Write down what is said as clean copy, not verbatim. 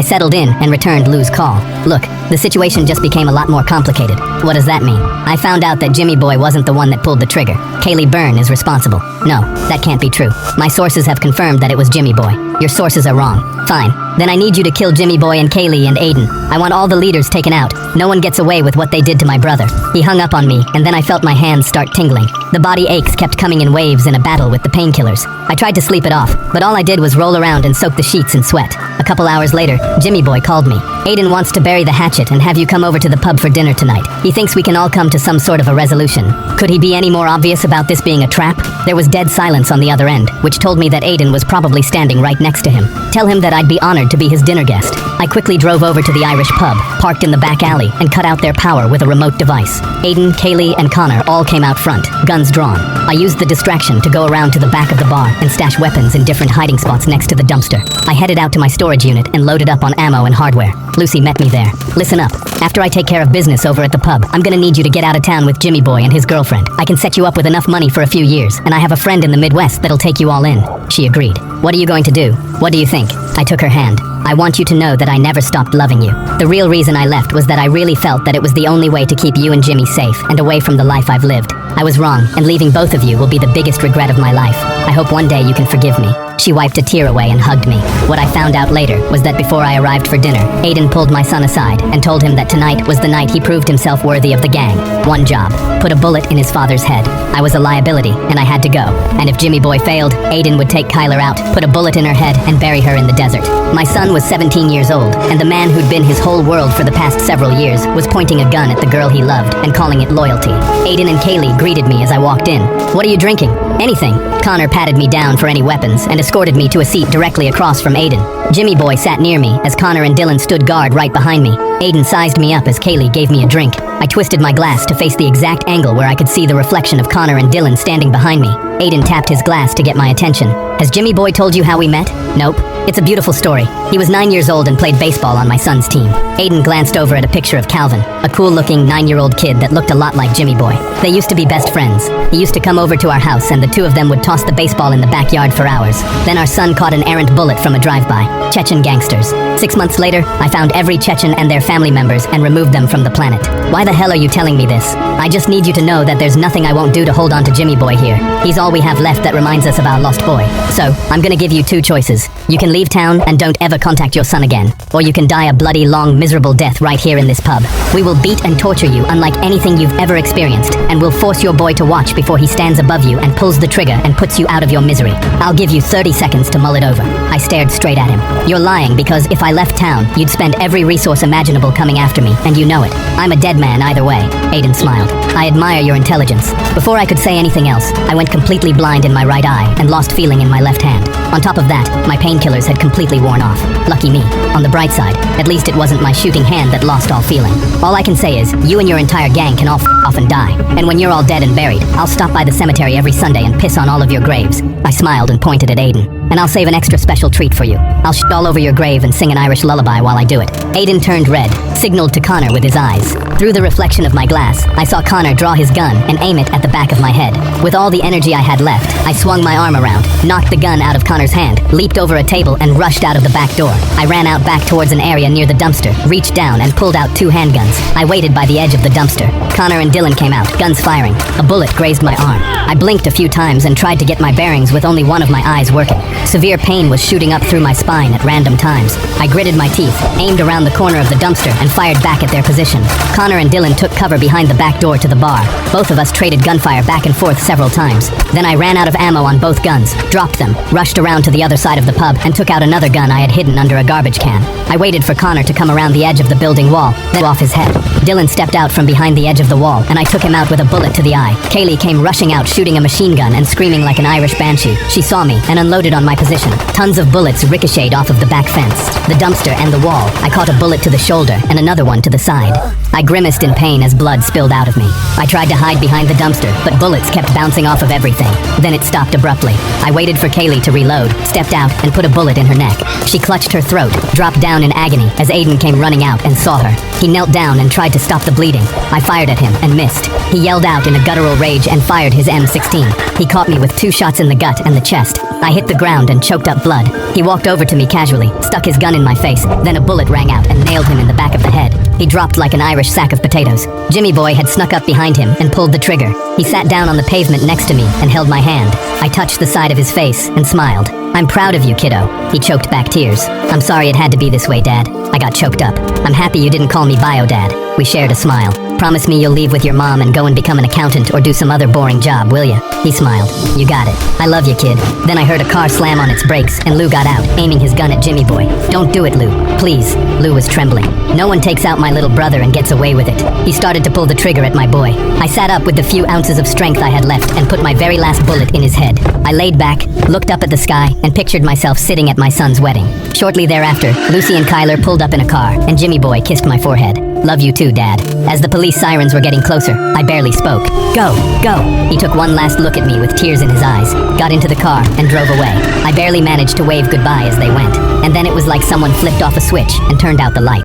I settled in and returned Lou's call. Look, the situation just became a lot more complicated. What does that mean? I found out that Jimmy Boy wasn't the one that pulled the trigger. Kaylee Byrne is responsible. No, that can't be true. My sources have confirmed that it was Jimmy Boy. Your sources are wrong. Fine. Then I need you to kill Jimmy Boy and Kaylee and Aiden. I want all the leaders taken out. No one gets away with what they did to my brother. He hung up on me, and then I felt my hands start tingling. The body aches kept coming in waves in a battle with the painkillers. I tried to sleep it off, but all I did was roll around and soak the sheets in sweat. A couple hours later, Jimmy Boy called me. Aiden wants to bury the hatchet and have you come over to the pub for dinner tonight. He thinks we can all come to some sort of a resolution. Could he be any more obvious about this being a trap? There was dead silence on the other end, which told me that Aiden was probably standing right next to him. Tell him that I'd be honored to be his dinner guest. I quickly drove over to the Irish pub, parked in the back alley, and cut out their power with a remote device. Aiden, Kaylee, and Connor all came out front, guns drawn. I used the distraction to go around to the back of the bar and stash weapons in different hiding spots next to the dumpster. I headed out to my storage unit and loaded up on ammo and hardware. Lucy met me there. Listen up. After I take care of business over at the pub, I'm gonna need you to get out of town with Jimmy Boy and his girlfriend. I can set you up with enough money for a few years, and I have a friend in the Midwest that'll take you all in. She agreed. What are you going to do? What do you think? I took her hand. I want you to know that I never stopped loving you. The real reason I left was that I really felt that it was the only way to keep you and Jimmy safe and away from the life I've lived. I was wrong, and leaving both of you will be the biggest regret of my life. I hope one day you can forgive me. She wiped a tear away and hugged me. What I found out later was that before I arrived for dinner, Aiden pulled my son aside and told him that tonight was the night he proved himself worthy of the gang. One job: put a bullet in his father's head. I was a liability, and I had to go. And if Jimmy Boy failed, Aiden would take Kyler out, put a bullet in her head, and bury her in the desert. My son was 17 years old, and the man who'd been his whole world for the past several years was pointing a gun at the girl he loved and calling it loyalty. Aiden and Kaylee greeted me as I walked in. What are you drinking? Anything. Connor patted me down for any weapons and escorted me to a seat directly across from Aiden. Jimmy Boy sat near me as Connor and Dylan stood guard right behind me. Aiden sized me up as Kaylee gave me a drink. I twisted my glass to face the exact angle where I could see the reflection of Connor and Dylan standing behind me. Aiden tapped his glass to get my attention. Has Jimmy Boy told you how we met? Nope. It's a beautiful story. He was 9 years old and played baseball on my son's team. Aiden glanced over at a picture of Calvin, a cool-looking 9-year-old kid that looked a lot like Jimmy Boy. They used to be best friends. He used to come over to our house and the two of them would toss the baseball in the backyard for hours. Then our son caught an errant bullet from a drive-by. Chechen gangsters. 6 months later, I found every Chechen and their family members and removed them from the planet. Why the hell are you telling me this? I just need you to know that there's nothing I won't do to hold on to Jimmy Boy here. He's all we have left that reminds us of our lost boy. So, I'm gonna give you two choices. You can leave town and don't ever contact your son again. Or you can die a bloody, long, miserable death right here in this pub. We will beat and torture you unlike anything you've ever experienced, and we'll force your boy to watch before he stands above you and pulls the trigger and puts you out of your misery. I'll give you 30 seconds to mull it over. I stared straight at him. You're lying because if I left town, you'd spend every resource imaginable coming after me, and you know it. I'm a dead man either way. Aiden smiled. I admire your intelligence. Before I could say anything else, I went completely blind in my right eye and lost feeling in my left hand. On top of that, my painkillers had completely worn off. Lucky me. On the bright side, at least it wasn't my shooting hand that lost all feeling. All I can say is, you and your entire gang can all off and die. And when you're all dead and buried, I'll stop by the cemetery every Sunday and piss on all of your graves. I smiled and pointed at Aiden. And I'll save an extra special treat for you. I'll shit all over your grave and sing an Irish lullaby while I do it. Aiden turned red, signaled to Connor with his eyes. Through the reflection of my glass, I saw Connor draw his gun and aim it at the back of my head. With all the energy I had left, I swung my arm around, knocked the gun out of Connor's hand, leaped over a table and rushed out of the back door. I ran out back towards an area near the dumpster, reached down and pulled out two handguns. I waited by the edge of the dumpster. Connor and Dylan came out, guns firing. A bullet grazed my arm. I blinked a few times and tried to get my bearings with only one of my eyes working. Severe pain was shooting up through my spine at random times. I gritted my teeth, aimed around the corner of the dumpster, and fired back at their position. Connor and Dylan took cover behind the back door to the bar. Both of us traded gunfire back and forth several times. Then I ran out of ammo on both guns, dropped them, rushed around to the other side of the pub, and took out another gun I had hidden under a garbage can. I waited for Connor to come around the edge of the building wall, then off his head. Dylan stepped out from behind the edge of the wall, and I took him out with a bullet to the eye. Kaylee came rushing out, shooting a machine gun and screaming like an Irish banshee. She saw me and unloaded on my position. Tons of bullets ricocheted off of the back fence, the dumpster, and the wall. I caught a bullet to the shoulder and another one to the side. I grimaced in pain as blood spilled out of me. I tried to hide behind the dumpster, but bullets kept bouncing off of everything. Then it stopped abruptly. I waited for Kaylee to reload, stepped out, and put a bullet in her neck. She clutched her throat, dropped down in agony as Aiden came running out and saw her. He knelt down and tried to stop the bleeding. I fired at him and missed. He yelled out in a guttural rage and fired his M16. He caught me with 2 shots in the gut and the chest. I hit the ground and choked up blood. He walked over to me casually, stuck his gun in my face, then a bullet rang out and nailed him in the back of the head. He dropped like an Irish sack of potatoes. Jimmy Boy had snuck up behind him and pulled the trigger. He sat down on the pavement next to me and held my hand. I touched the side of his face and smiled. "I'm proud of you, kiddo." He choked back tears. "I'm sorry it had to be this way, Dad." I got choked up. "I'm happy you didn't call me Bio Dad." We shared a smile. "Promise me you'll leave with your mom and go and become an accountant or do some other boring job, will ya?" He smiled. "You got it. I love you, kid." Then I heard a car slam on its brakes and Lou got out, aiming his gun at Jimmy Boy. "Don't do it, Lou. Please." Lou was trembling. "No one takes out my little brother and gets away with it." He started to pull the trigger at my boy. I sat up with the few ounces of strength I had left and put my very last bullet in his head. I laid back, looked up at the sky, and pictured myself sitting at my son's wedding. Shortly thereafter, Lucy and Kyler pulled up in a car, and Jimmy Boy kissed my forehead. "Love you too, Dad." As the police sirens were getting closer, I barely spoke. "Go, go." He took one last look at me with tears in his eyes, got into the car, and drove away. I barely managed to wave goodbye as they went, and then it was like someone flipped off a switch and turned out the light.